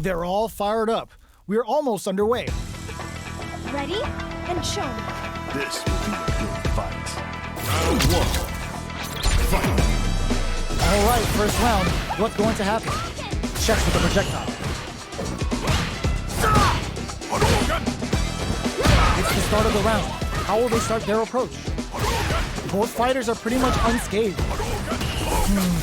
They're all fired up. We're almost underway. Ready? And Chun. This will be a good fight. Round 1. Fight! All right, first round. What's going to happen? Checks with the projectile. It's the start of the round. How will they start their approach? Both fighters are pretty much unscathed.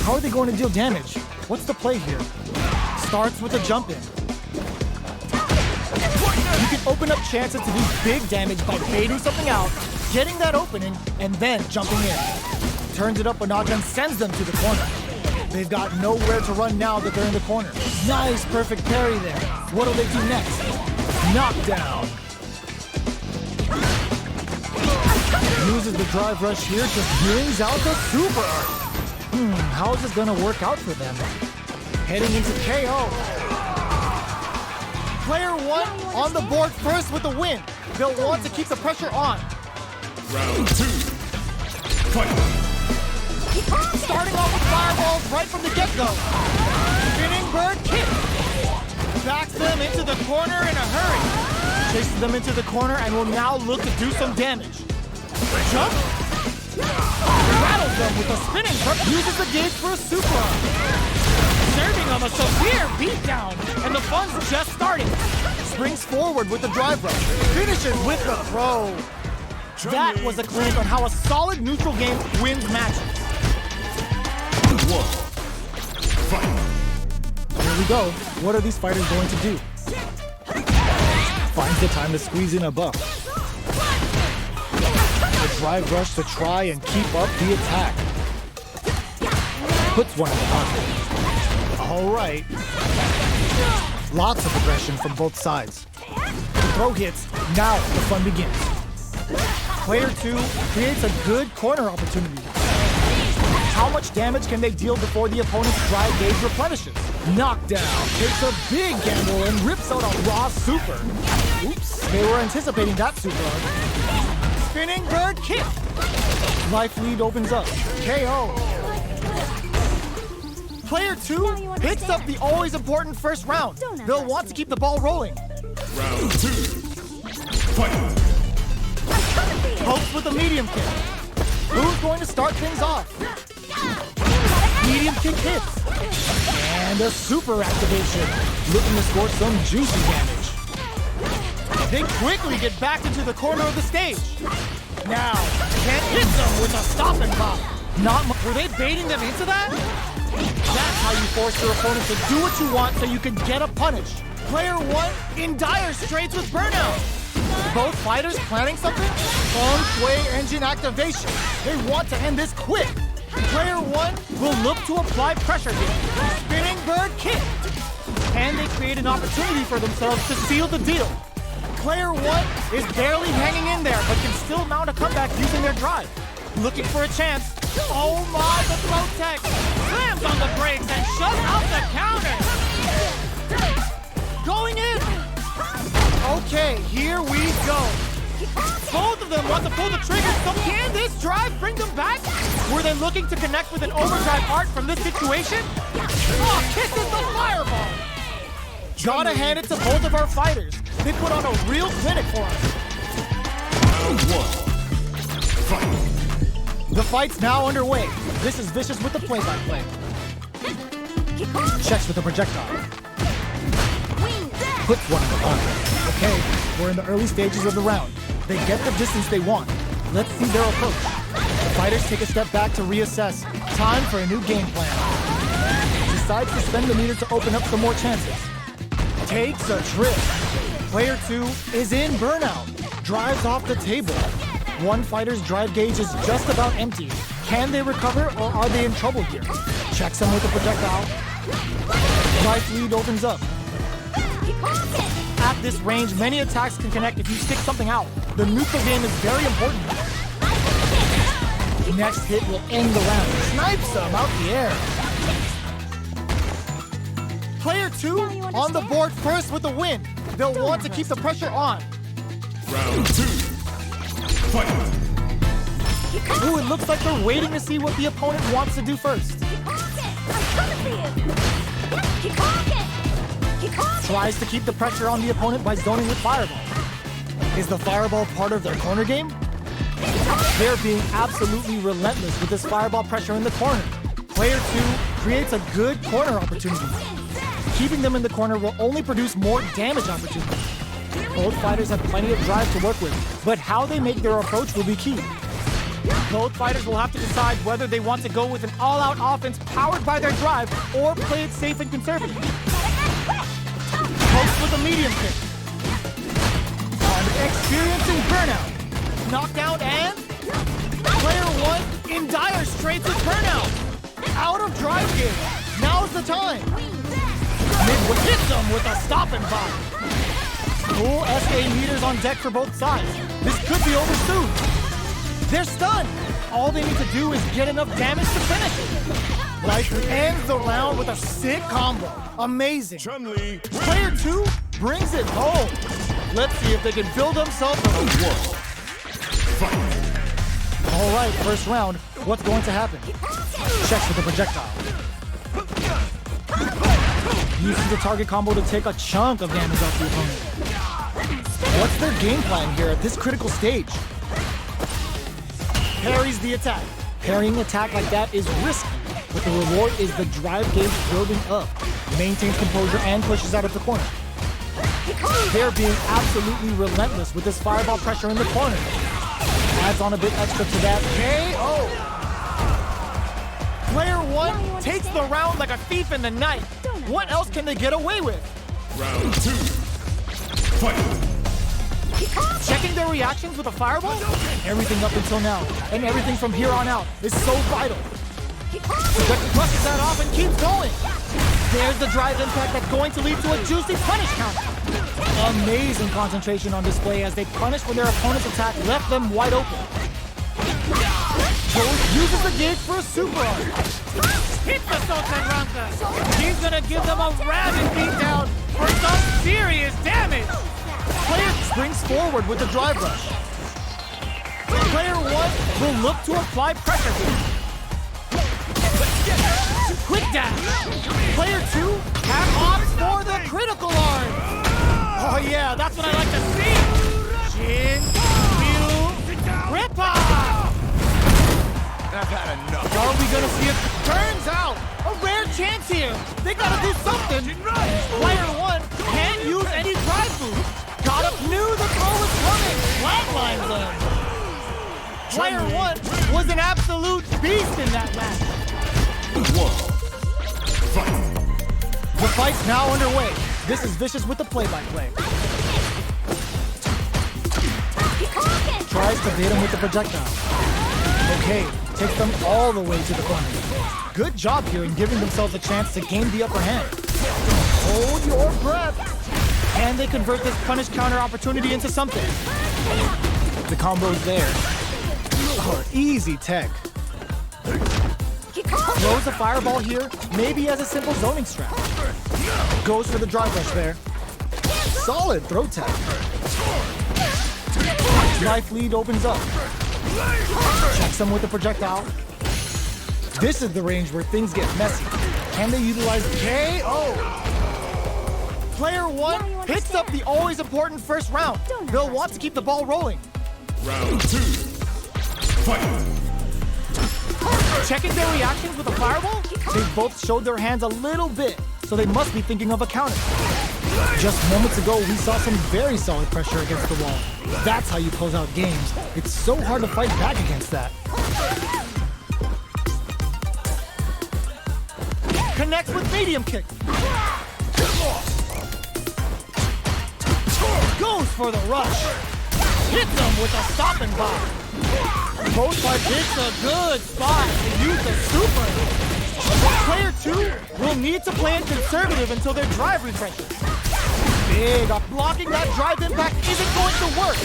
How are they going to deal damage? What's the play here? Starts with a jump in. You can open up chances to do big damage by baiting something out, getting that opening, and then jumping in. Turns it up a notch and sends them to the corner. They've got nowhere to run now that they're in the corner. Nice, perfect parry there. What'll they do next? Knockdown. Uses the drive rush here, just brings out the super art. How is this gonna work out for them? Heading into KO. Player 1 on the board first with the win. They'll want to keep the pressure on. Round 2. Fight! Starting off with fireballs right from the get-go. Spinning bird kick. Backs them into the corner in a hurry. Chases them into the corner and will now look to do some damage. Jump. Rattles them with a spinning bird. Uses the gauge for a super arm. Serving them a severe beatdown. And the fun's just starting. Springs forward with the drive rush. Finishes with the throw. That was a clinic on how a solid neutral game wins matches. 1. Fight! Here we go. What are these fighters going to do? Finds the time to squeeze in a buff. The drive rush to try and keep up the attack. Puts one in the pocket. All right. Lots of aggression from both sides. The throw hits. Now the fun begins. Player 2 creates a good corner opportunity. How much damage can they deal before the opponent's drive gauge replenishes? Knockdown takes a big gamble and rips out a raw super. Oops, they were anticipating that super. Spinning bird kick. Life lead opens up. KO. Player 2 picks up the always important first round. They'll want to keep the ball rolling. Round 2. Fight! Pokes with a medium kick. Who's going to start things off? Medium kick hits. And a super activation. Looking to score some juicy damage. They quickly get back into the corner of the stage. Now, can't hit them with a stop and pop. Were they baiting them into that? That's how you force your opponent to do what you want so you can get a punish. Player 1 in dire straits with burnout. Both fighters planning something? Feng Shui engine activation. They want to end this quick. Player 1 will look to apply pressure here. Spinning bird kick. And they create an opportunity for themselves to seal the deal. Player 1 is barely hanging in there, but can still mount a comeback using their drive. Looking for a chance. Oh my, the throw tech. Slams on the brakes and shuts out the counter. Going in. Okay, here we go. Both of them want to pull the trigger, so can this drive bring them back? Were they looking to connect with an overdrive art from this situation? Oh, kisses the fireball! Gotta hand it to both of our fighters. They put on a real clinic for us. Round 1. Fight! The fight's now underway. This is Vicious with the play-by-play. Checks with the projectile. Puts one in the pocket. Okay, we're in the early stages of the round. They get the distance they want. Let's see their approach. The fighters take a step back to reassess. Time for a new game plan. Decides to spend the meter to open up some more chances. Takes a trip. Player 2 is in burnout. Drives off the table. One fighter's drive gauge is just about empty. Can they recover or are they in trouble here? Checks him with the projectile. Life lead opens up. At this range, many attacks can connect if you stick something out. The neutral game is very important. Next hit will end the round. Snipes them out the air. Player 2 on the board first with the win. They'll want to keep the pressure on. Round 2. Fight! Ooh, it looks like they're waiting to see what the opponent wants to do first. Tries to keep the pressure on the opponent by zoning with Fireball. Is the Fireball part of their corner game? They're being absolutely relentless with this Fireball pressure in the corner. Player 2 creates a good corner opportunity. Keeping them in the corner will only produce more damage opportunities. Both fighters have plenty of drive to work with, but how they make their approach will be key. Both fighters will have to decide whether they want to go with an all-out offense powered by their drive or play it safe and conservative. Pokes with a medium kick. Experiencing burnout. Knockdown and player 1 in dire straits with burnout. Out of drive gear. Now's the time. Midway hits them with a stop and pop. Full SA meters on deck for both sides. This could be over soon. They're stunned. All they need to do is get enough damage to finish it. Life ends the round with a sick combo. Amazing. Chun-Li. Player 2 brings it home. Let's see if they can build themselves a wall. All right, first round. What's going to happen? Checks with the projectile. Uses the target combo to take a chunk of damage off the opponent. What's their game plan here at this critical stage? Parries the attack. Parrying attack like that is risky, but the reward is the drive gauge building up. Maintains composure and pushes out of the corner. They're being absolutely relentless with this Fireball pressure in the corner. Adds on a bit extra to that. KO! Player 1 takes the round like a thief in the night. What else can they get away with? Round 2. Fight. Checking their reactions with a Fireball? Everything up until now, and everything from here on out is so vital. But brushes that off and keeps going. There's the drive impact that's going to lead to a juicy punish counter. Amazing concentration on display as they punish when their opponent's attack left them wide open. Joe uses the gauge for a super arm. Hits the Sotenranka. He's gonna give them a rabid beatdown for some serious damage. Player springs forward with the drive rush. Player 1 will look to apply pressure here. Quick dash. Player 2 opts for the critical arm. Oh yeah, that's what I like to see. Chin, Ryu, Rippa. I've had enough. Are we gonna see it? Turns out, a rare chance here. They gotta do something. Player 1 can't use any drive boost. Got up, knew the throw was coming. Flatlines them. Player 1 was an absolute beast in that match. The fight's now underway. This is Vicious with the play-by-play. Tries to bait him with the projectile. Okay, takes them all the way to the corner. Good job here in giving themselves a chance to gain the upper hand. Hold your breath. Can they convert this punish counter opportunity into something? The combo's there. Oh, easy tech. Throws a Fireball here, maybe as a simple zoning strat. Goes for the drive rush there. Solid throw tech. Life lead opens up. Checks him with the projectile. This is the range where things get messy. Can they utilize KO? Player 1 picks up the always important first round. They'll want to keep the ball rolling. Round 2. Fight. Checking their reactions with a Fireball? They've both showed their hands a little bit, so they must be thinking of a counter. Just moments ago, we saw some very solid pressure against the wall. That's how you close out games. It's so hard to fight back against that. Connects with medium kick. Goes for the rush. Hits them with a stop and pop. Both sides hits a good spot to use the super. Player 2 will need to play it conservative until their drive refreshes. Big up. Blocking that drive impact isn't going to work.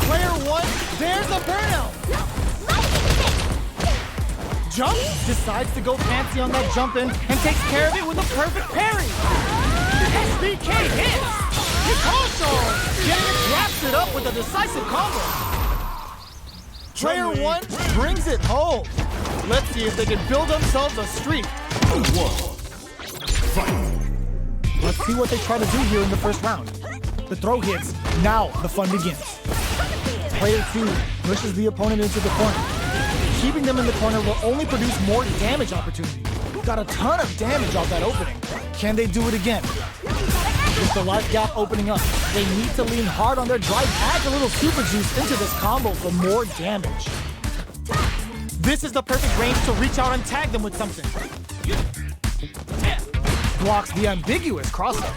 Player 1, there's a burnout. Jump, decides to go fancy on that jump in and takes care of it with a perfect parry. SBK hits. Picasso wraps it up with a decisive combo. Player 1 brings it home. Let's see if they can build themselves a streak. Fight. Let's see what they try to do here in the first round. The throw hits. Now the fun begins. Player 2 pushes the opponent into the corner. Keeping them in the corner will only produce more damage opportunity. Got a ton of damage off that opening. Can they do it again? With the life gap opening up, they need to lean hard on their drive, add a little super juice into this combo for more damage. This is the perfect range to reach out and tag them with something. Blocks the ambiguous crossover.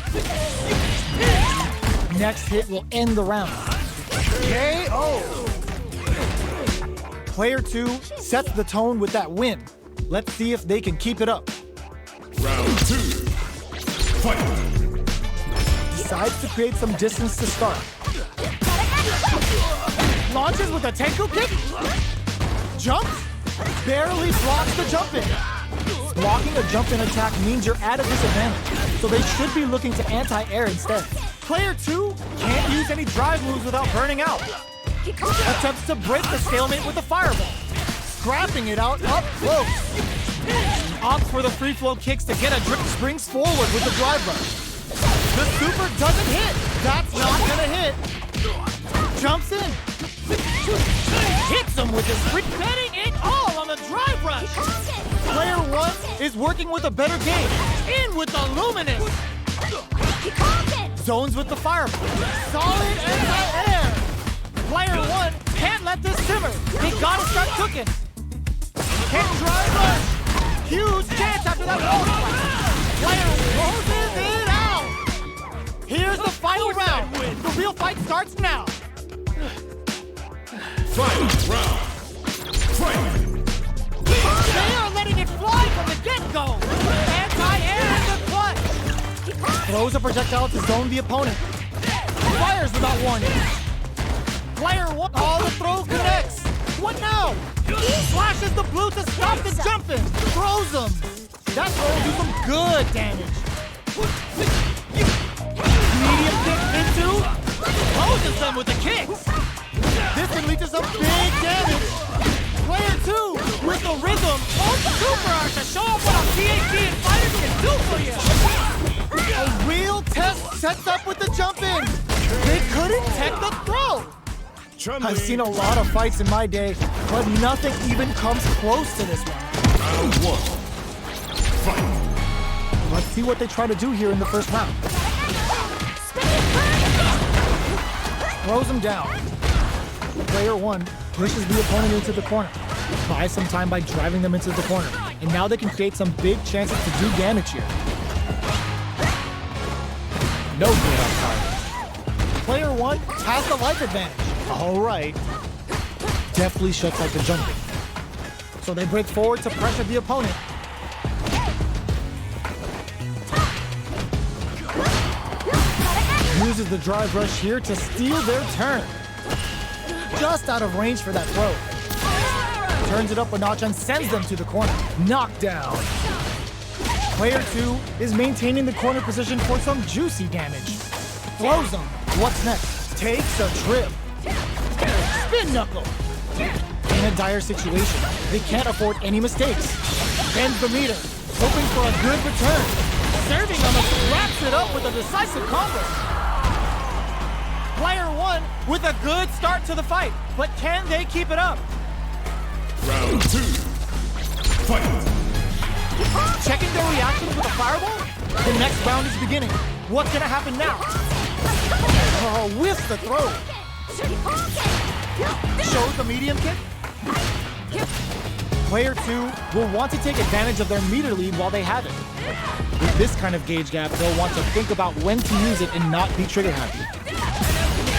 Next hit will end the round. KO! Player 2 sets the tone with that win. Let's see if they can keep it up. Round 2. Fight! Decides to create some distance to start. Launches with a Tenku kick. Jumps. Barely blocks the jump in. Blocking a jump in attack means you're at a disadvantage, so they should be looking to anti-air instead. Player 2 can't use any drive moves without burning out. Attempts to break the stalemate with a fireball. Scrapping it out up close. Opts for the free flow kicks to get a drip, springs forward with the drive rush. The super doesn't hit. That's not gonna hit. Jumps in. Hits him with his sprint, betting it all on the drive rush. Player 1 is working with a better game. In with the luminous. Zones with the fireball. Solid anti-air. Player 1 can't let this simmer. They gotta start cooking. Can't drive rush. Huge chance after that wall splash. Player closes it out. Here's the final round. The real fight starts now. Fight round! Fight! They are letting it fly from the get-go. Anti-air in the clutch. Throws a projectile to zone the opponent. Fires without warning. Player 1. All the throw connects. What now? Slashes the blue to stop the jumping. Throws them. That throw will do some good damage. Medium kick into. Closes them with the kicks. This can lead to some big damage. Player 2 with the rhythm. Super art to show off what a PhD and fighters can do for you. A real test sets up with the jump in. They couldn't tech the throw. Chun I've seen a lot of fights in my day, but nothing even comes close to this one. Round 1. Fight! Let's see what they try to do here in the first round. Throws him down. Player 1 pushes the opponent into the corner. Buys some time by driving them into the corner. And now they can create some big chances to do damage here. No good on target. Player 1 has the life advantage. All right. Deftly shuts out the jumping. So they break forward to pressure the opponent. Uses the drive rush here to steal their turn. Just out of range for that throw. Turns it up a notch and sends them to the corner. Knockdown. Player 2 is maintaining the corner position for some juicy damage. Throws them. What's next? Takes a trip. Spin knuckle. In a dire situation, they can't afford any mistakes. Bends the meter, hoping for a good return. Serving them and wraps it up with a decisive combo. Player 1 with a good start to the fight, but can they keep it up? Round 2. Fight! Checking their reactions with a fireball? The next round is beginning. What's gonna happen now? Oh, whiffs the throw. Shows the medium kick. Player 2 will want to take advantage of their meter lead while they have it. With this kind of gauge gap, they'll want to think about when to use it and not be trigger happy.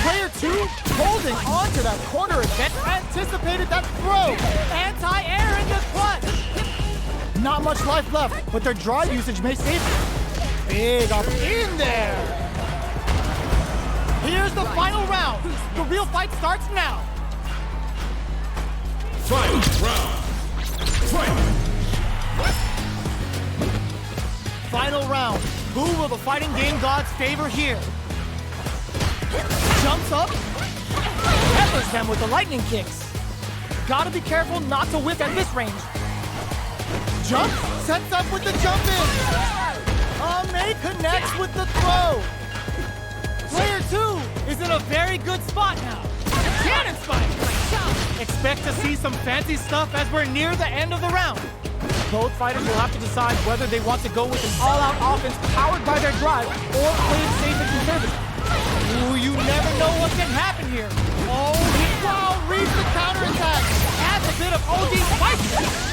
Player 2 holding on to that corner event, anticipated that throw. Anti-air in the clutch. Not much life left, but their drive usage may save them. Big up in there. Here's the final round. The real fight starts now. Fight round! Fight! Final round. Who will the fighting game gods favor here? Jumps up, peppers them with the lightning kicks. Gotta be careful not to whiff at this range. Jump, sets up with the jump in. May connects with the throw. Player 2 is in a very good spot now. Cannon spike! Expect to see some fancy stuff as we're near the end of the round. Both fighters will have to decide whether they want to go with an all-out offense powered by their drive or play it safe and conservative. Ooh, you never know what can happen here. Oh, wow, reads the counterattack. Adds a bit of OD spice.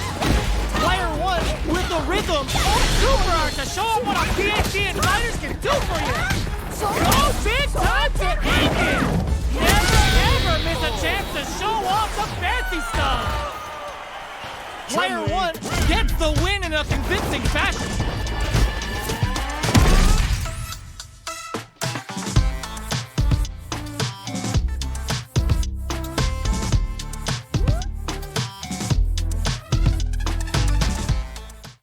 Player 1 with the rhythm. Oh, super art to show them what a PhD in fighters can do for you. Oh, big time to end it. Never ever miss a chance to show off some fancy stuff. Player 1 gets the win in a convincing fashion.